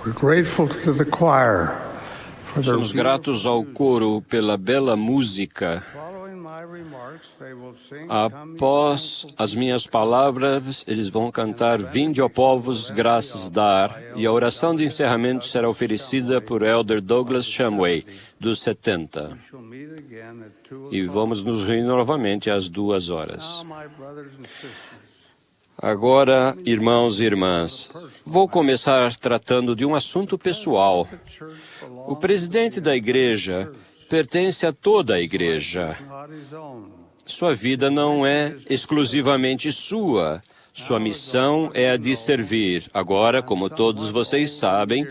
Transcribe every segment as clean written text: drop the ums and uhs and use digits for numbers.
We're grateful to the choir for their Somos gratos ao coro pela bela música. Following my remarks, they will sing Após as minhas palavras, eles vão cantar Vinde, ó povos, graças dar, e a oração de encerramento será oferecida por Elder Douglas Shumway, dos 70. shall meet again at 2 E vamos nos reunir novamente às 2 horas. Now, my brothers and sisters, Agora, irmãos e irmãs, vou começar tratando de um assunto pessoal. the church belongs O presidente da igreja pertence a toda a igreja. not his own. Sua vida não é exclusivamente sua. Sua missão é a de servir. Agora, como todos vocês sabem,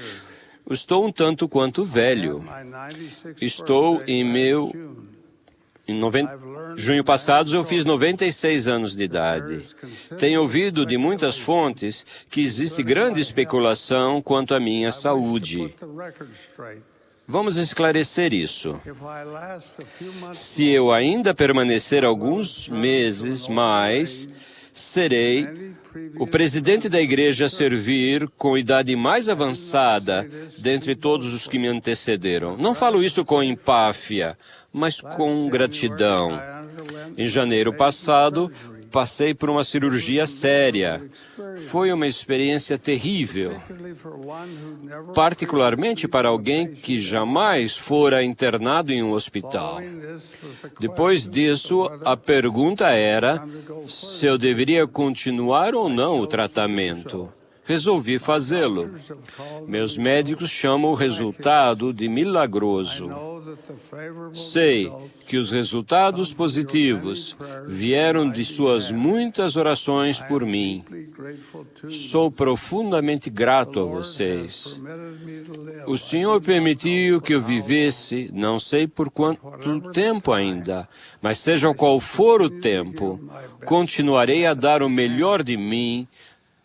estou um tanto quanto velho. My 96th Estou birthday em last meu... June. Em junho passado, eu fiz 96 anos de idade. Tenho ouvido de muitas fontes que existe grande especulação quanto à minha saúde. Put the record straight. Vamos esclarecer isso. If I last a few months Se eu ainda permanecer alguns meses mais, serei o presidente da igreja a servir com idade mais avançada dentre todos os que me antecederam. Não falo isso com empáfia, mas com gratidão. Em janeiro passado, passei por uma cirurgia séria. Foi uma experiência terrível, particularly for one who never particularmente para alguém que jamais fora internado em um hospital. following this was the Depois disso, a pergunta era se eu deveria continuar ou não o tratamento. Resolvi fazê-lo. Meus médicos chamam o resultado de milagroso. know that the favorable Sei que os resultados positivos vieram de suas muitas orações por mim. grateful to Sou profundamente grato a vocês. permitted me to live. O Senhor permitiu que eu vivesse, não sei por quanto tempo ainda, mas seja qual for o tempo, continuarei a dar o melhor de mim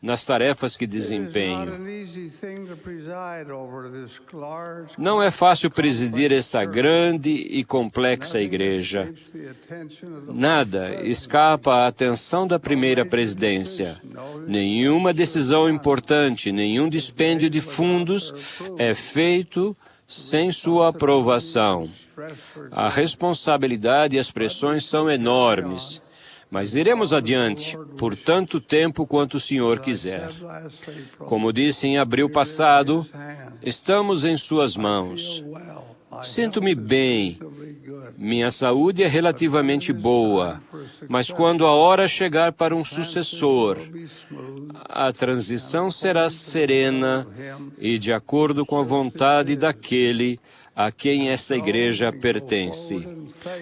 nas tarefas que It is not desempenho. an easy thing to preside over this large Não é fácil presidir esta grande e complexa igreja. escapes the attention of the Nada escapa à atenção da primeira presidência. Nenhuma decisão importante, nenhum dispêndio de fundos é feito sem sua aprovação. stressful A responsabilidade e as pressões são enormes. Mas iremos adiante por tanto tempo quanto o Senhor quiser. last April. Como disse em abril passado, estamos em suas mãos. Well, my Sinto-me bem. will be good. Minha saúde é relativamente boa, mas quando a hora chegar para um sucessor, Be smooth. a transição será serena e de acordo com a vontade daquele a quem esta igreja pertence.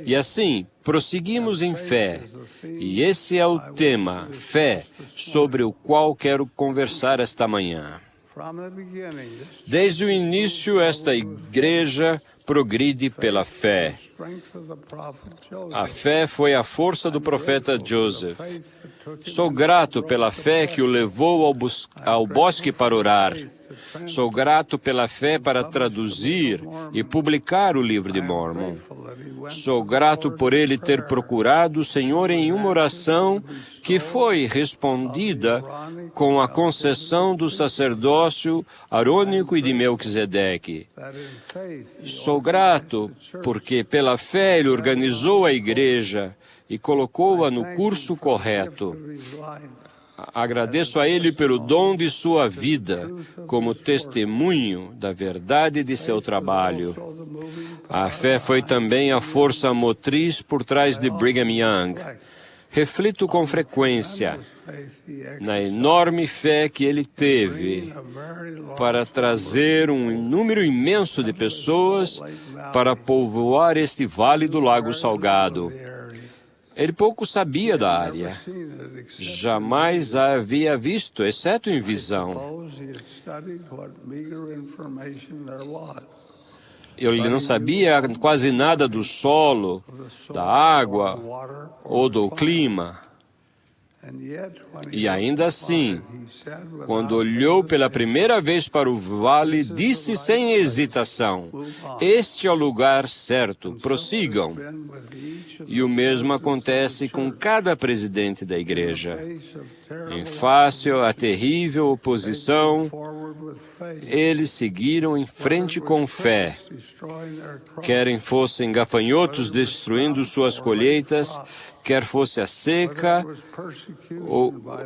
E assim, prosseguimos em fé. E esse é o tema, fé, sobre o qual quero conversar esta manhã. From the beginning, this Desde o início, esta igreja progride pela fé. strength of the prophet Joseph. A fé foi a força do profeta Joseph. Faith that took him Sou grato pela fé que o levou ao bosque para orar. Sou grato pela fé para traduzir e publicar o livro de Mormon. grateful that he went Sou grato por ele ter procurado o Senhor em uma oração que foi respondida com a concessão do sacerdócio arônico e de Melquisedeque. that in faith he Sou grato porque, pela fé, ele organizou a igreja e colocou-a no curso correto. of his life. Agradeço a ele pelo dom de sua vida, como testemunho da verdade de seu trabalho. So the moving A fé foi também a força motriz por trás de Brigham Young. Reflito com frequência faith he na enorme fé que ele teve a very long para trazer um número imenso de pessoas para povoar este vale do Lago Salgado. area. Ele pouco sabia da área. Seen it except Jamais a havia visto, exceto em visão. suppose he had studied what meager information there was. Ele não sabia quase nada do solo, da água Water. ou do clima. And yet, when he E ainda assim, he said without quando olhou pela primeira vez para o vale, disse sem hesitação: Este é o lugar certo, prossigam. been with each of E o mesmo acontece com cada presidente da igreja. face of terror Em face à terrível oposição, forward with eles seguiram em frente com fé. Querem fossem gafanhotos destruindo suas colheitas, quer fosse a seca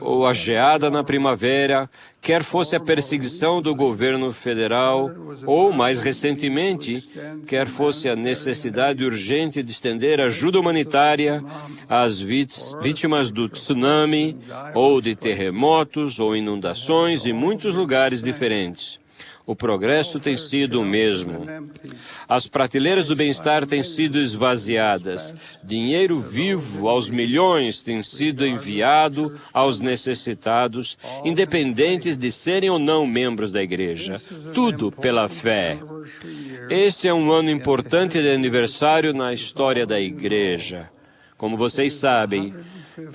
ou a geada na primavera, quer fosse a perseguição do governo federal, ou, mais recentemente, quer fosse a necessidade urgente de estender ajuda humanitária às vítimas do tsunami, ou de terremotos ou inundações em muitos lugares diferentes. O progresso tem sido o mesmo. As prateleiras do bem-estar têm sido esvaziadas. Dinheiro vivo aos milhões tem sido enviado aos necessitados, independentes de serem ou não membros da igreja. Tudo pela fé. Este é um ano importante de aniversário na história da igreja. Como vocês sabem,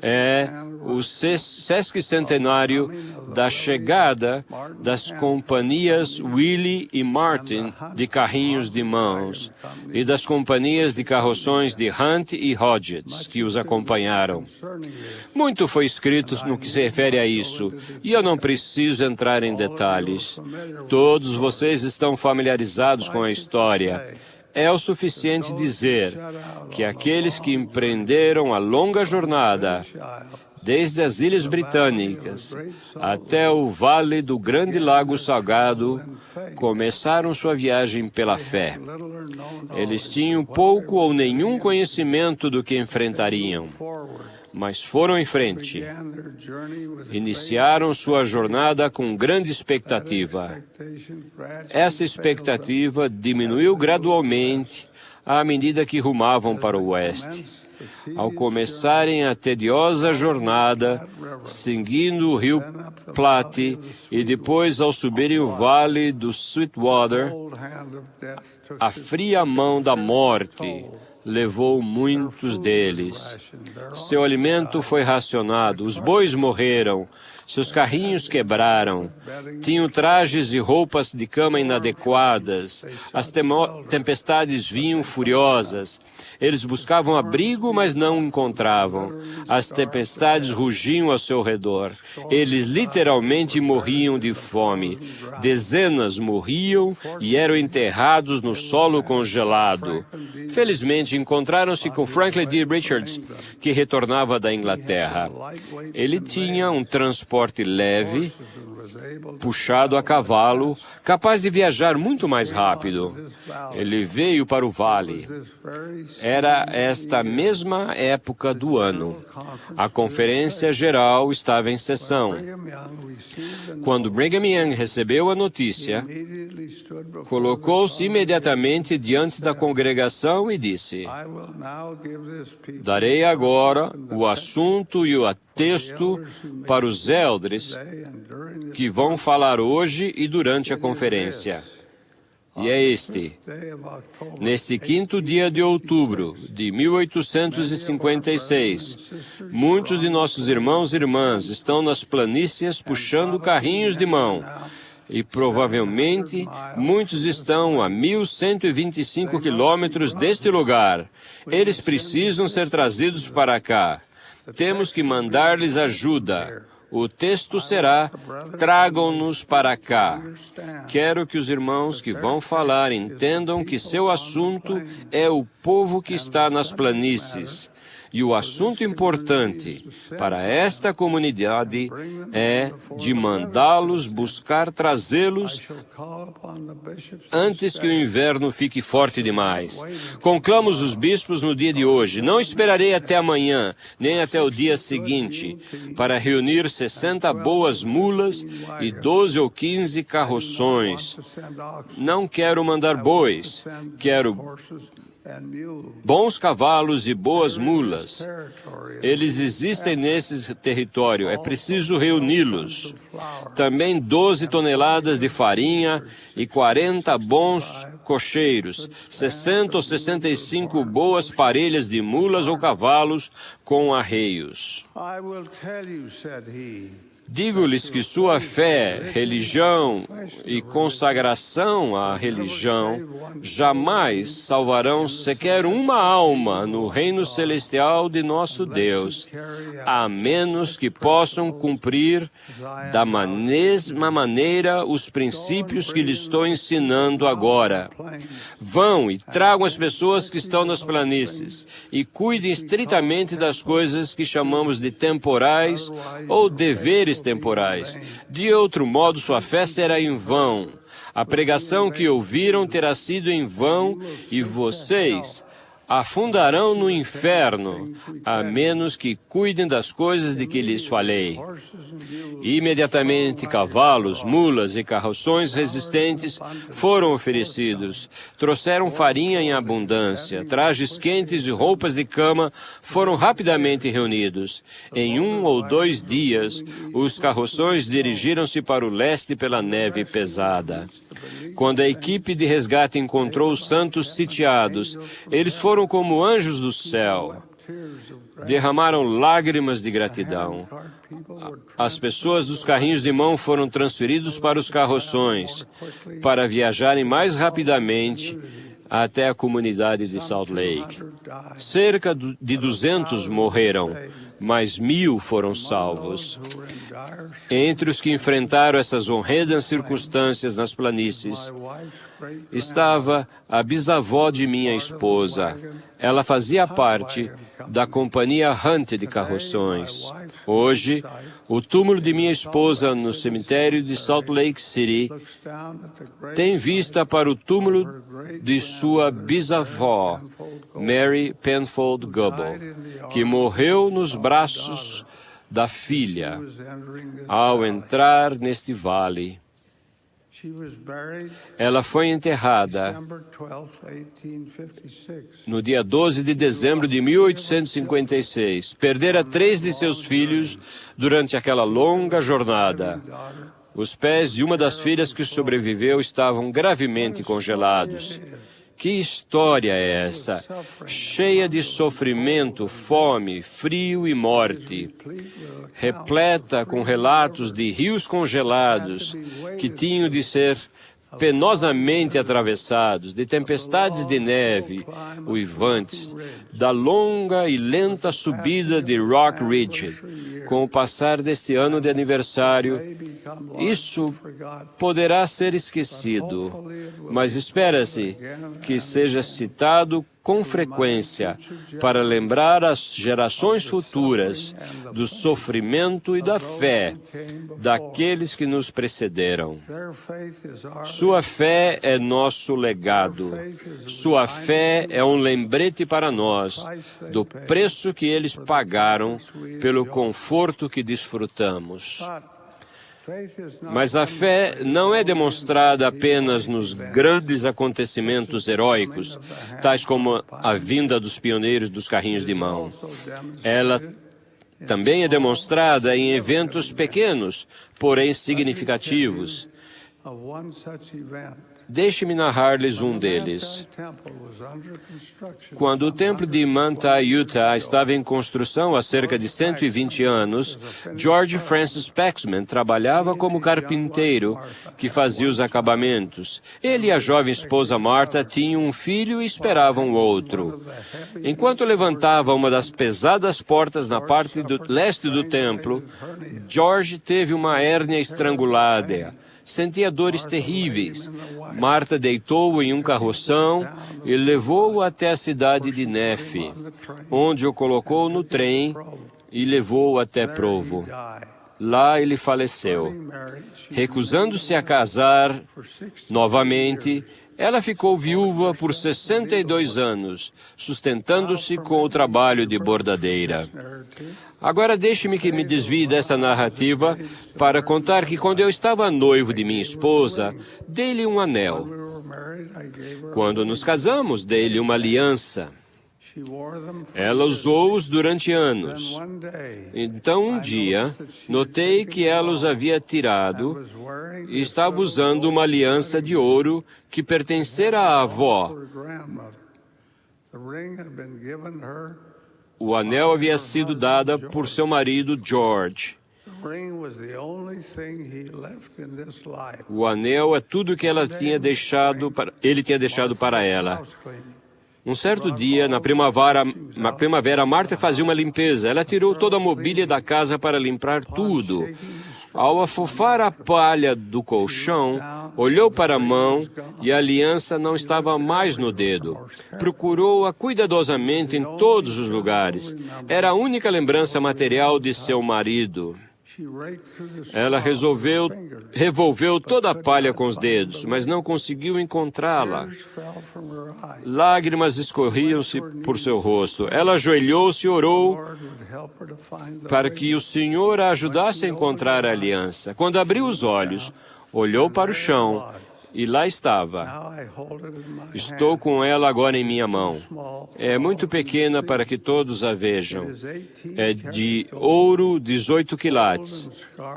é o sesquicentenário da chegada das companhias Willie e Martin de carrinhos de mãos e das companhias de carroções de Hunt e Hodges que os acompanharam. Muito foi escrito no que se refere a isso, e eu não preciso entrar em detalhes. Todos vocês estão familiarizados com a história. É o suficiente dizer que aqueles que empreenderam a longa jornada, desde as Ilhas Britânicas até o Vale do Grande Lago Salgado, começaram sua viagem pela fé. Eles tinham pouco ou nenhum conhecimento do que enfrentariam, mas foram em frente. Iniciaram sua jornada com grande expectativa. Essa expectativa diminuiu gradualmente à medida que rumavam para o oeste. Ao começarem a tediosa jornada, seguindo o rio Platte, e depois ao subirem o vale do Sweetwater, a fria mão da morte levou muitos deles. Seu alimento foi racionado, os bois morreram, seus carrinhos quebraram, tinham trajes e roupas de cama inadequadas, as tempestades vinham furiosas, eles buscavam abrigo, mas não encontravam, as tempestades rugiam ao seu redor, eles literalmente morriam de fome, dezenas morriam e eram enterrados no solo congelado. Felizmente, encontraram-se com Franklin D. Richards, que retornava da Inglaterra. Ele tinha um transporte leve, puxado a cavalo, capaz de viajar muito mais rápido. Ele veio para o vale. Era esta mesma época do ano. A conferência geral estava em sessão. Quando Brigham Young recebeu a notícia, colocou-se imediatamente diante da congregação e disse: "Darei agora o assunto e o texto para os eldres que vão falar hoje e durante a conferência. E é este. Neste 5º dia de outubro de 1856, muitos de nossos irmãos e irmãs estão nas planícies puxando carrinhos de mão. E provavelmente muitos estão a 1.125 quilômetros deste lugar. Eles precisam ser trazidos para cá. Temos que mandar-lhes ajuda. O texto será: tragam-nos para cá. Quero que os irmãos que vão falar entendam que seu assunto é o povo que está nas planícies. E o assunto importante para esta comunidade é de mandá-los buscar trazê-los antes que o inverno fique forte demais. Conclamos os bispos no dia de hoje. Não esperarei até amanhã, nem até o dia seguinte, para reunir 60 boas mulas e 12 ou 15 carroções. Não quero mandar bois, quero bons cavalos e boas mulas. Eles existem nesse território, é preciso reuni-los. Também 12 toneladas de farinha e 40 bons cocheiros, 60 ou 65 boas parelhas de mulas ou cavalos com arreios. Digo-lhes que sua fé, religião e consagração à religião jamais salvarão sequer uma alma no reino celestial de nosso Deus, a menos que possam cumprir da mesma maneira os princípios que lhes estou ensinando agora. Vão e tragam as pessoas que estão nas planícies e cuidem estritamente das coisas que chamamos de temporais ou deveres temporais. De outro modo, sua fé será em vão. A pregação que ouviram terá sido em vão e vocês afundarão no inferno, a menos que cuidem das coisas de que lhes falei. Imediatamente, cavalos, mulas e carroções resistentes foram oferecidos. Trouxeram farinha em abundância, trajes quentes e roupas de cama foram rapidamente reunidos. Em 1 ou 2 dias, os carroções dirigiram-se para o leste pela neve pesada. Quando a equipe de resgate encontrou os santos sitiados, eles foram como anjos do céu. Derramaram lágrimas de gratidão. As pessoas dos carrinhos de mão foram transferidos para os carroções, para viajarem mais rapidamente até a comunidade de Salt Lake. Cerca de 200 morreram, mas 1.000 foram salvos. Entre os que enfrentaram essas horrendas circunstâncias nas planícies, estava a bisavó de minha esposa. Ela fazia parte da companhia Hunt de carroções. Hoje, o túmulo de minha esposa no cemitério de Salt Lake City tem vista para o túmulo de sua bisavó, Mary Penfold Gubble, que morreu nos braços da filha ao entrar neste vale. Ela foi enterrada no dia 12 de dezembro de 1856. Perdera 3 de seus filhos durante aquela longa jornada. Os pés de uma das filhas que sobreviveu estavam gravemente congelados. Que história é essa? Cheia de sofrimento, fome, frio e morte. Repleta com relatos de rios congelados que tinham de ser penosamente atravessados, de tempestades de neve uivantes, da longa e lenta subida de Rock Ridge. Com o passar deste ano de aniversário, isso poderá ser esquecido, mas espera-se que seja citado com frequência para lembrar as gerações futuras do sofrimento e da fé daqueles que nos precederam. Sua fé é nosso legado. Sua fé é um lembrete para nós do preço que eles pagaram pelo conforto que desfrutamos. Mas a fé não é demonstrada apenas nos grandes acontecimentos heróicos, tais como a vinda dos pioneiros dos carrinhos de mão. Ela também é demonstrada em eventos pequenos, porém significativos. Deixe-me narrar-lhes um deles. Quando o templo de Manti, Utah, estava em construção há cerca de 120 anos, George Francis Paxman trabalhava como carpinteiro que fazia os acabamentos. Ele e a jovem esposa Martha tinham um filho e esperavam outro. Enquanto levantava uma das pesadas portas na parte leste do templo, George teve uma hérnia estrangulada. Sentia dores terríveis. Marta deitou-o em um carroção e levou-o até a cidade de Nefe, onde o colocou no trem e levou-o até Provo. Lá ele faleceu. Recusando-se a casar novamente, ela ficou viúva por 62 anos, sustentando-se com o trabalho de bordadeira. Agora deixe-me que me desvie dessa narrativa para contar que quando eu estava noivo de minha esposa, dei-lhe um anel. Quando nos casamos, dei-lhe uma aliança. Ela usou-os durante anos. Então, um dia, notei que ela os havia tirado e estava usando uma aliança de ouro que pertencera à avó. O anel havia sido dado por seu marido, George. The ring was the only thing he left in this life. O anel é tudo que ele tinha deixado para ela. House cleaning. Um certo dia, na primavera, Marta fazia uma limpeza. Ela tirou toda a mobília da casa para limpar tudo. Ao afofar a palha do colchão, olhou para a mão e a aliança não estava mais no dedo. Procurou-a cuidadosamente em todos os lugares. Era a única lembrança material de seu marido. Ela revolveu toda a palha com os dedos, mas não conseguiu encontrá-la. Lágrimas escorriam-se por seu rosto. Ela ajoelhou-se e orou para que o Senhor a ajudasse a encontrar a aliança. Quando abriu os olhos, olhou para o chão e lá estava. Estou com ela agora em minha mão. É muito pequena para que todos a vejam. É de ouro 18 quilates,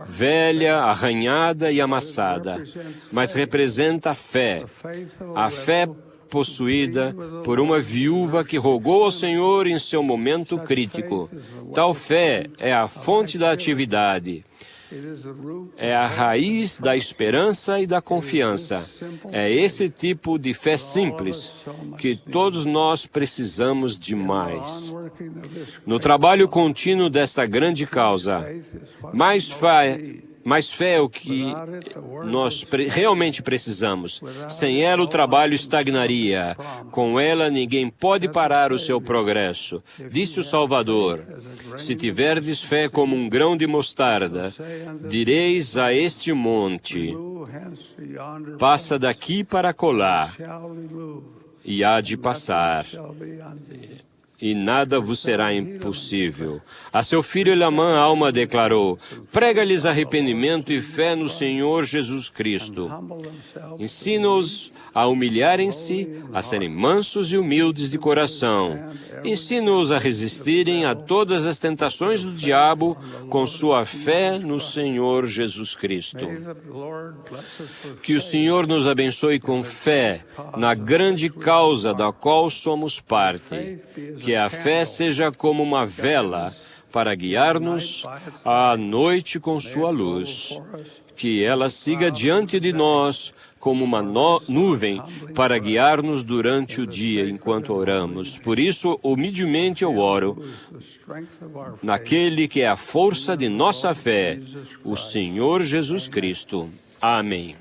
velha, arranhada e amassada, mas representa a fé possuída por uma viúva que rogou ao Senhor em seu momento crítico. Tal fé é a fonte da atividade. É a raiz da esperança e da confiança. É esse tipo de fé simples que todos nós precisamos de mais. No trabalho contínuo desta grande causa, mais fé é o que nós realmente precisamos. Sem ela, o trabalho estagnaria. Com ela, ninguém pode parar o seu progresso. Disse o Salvador: se tiverdes fé como um grão de mostarda, direis a este monte: passa daqui para acolá, e há de passar. E nada vos será impossível. A seu filho Elamã, a alma declarou: prega-lhes arrependimento e fé no Senhor Jesus Cristo. Ensina-os a humilharem-se, a serem mansos e humildes de coração. Ensina-os a resistirem a todas as tentações do diabo com sua fé no Senhor Jesus Cristo. Que o Senhor nos abençoe com fé na grande causa da qual somos parte. Que a fé seja como uma vela para guiar-nos à noite com sua luz. Que ela siga diante de nós como uma nuvem para guiar-nos durante o dia enquanto oramos. Por isso, humildemente eu oro naquele que é a força de nossa fé, o Senhor Jesus Cristo. Amém.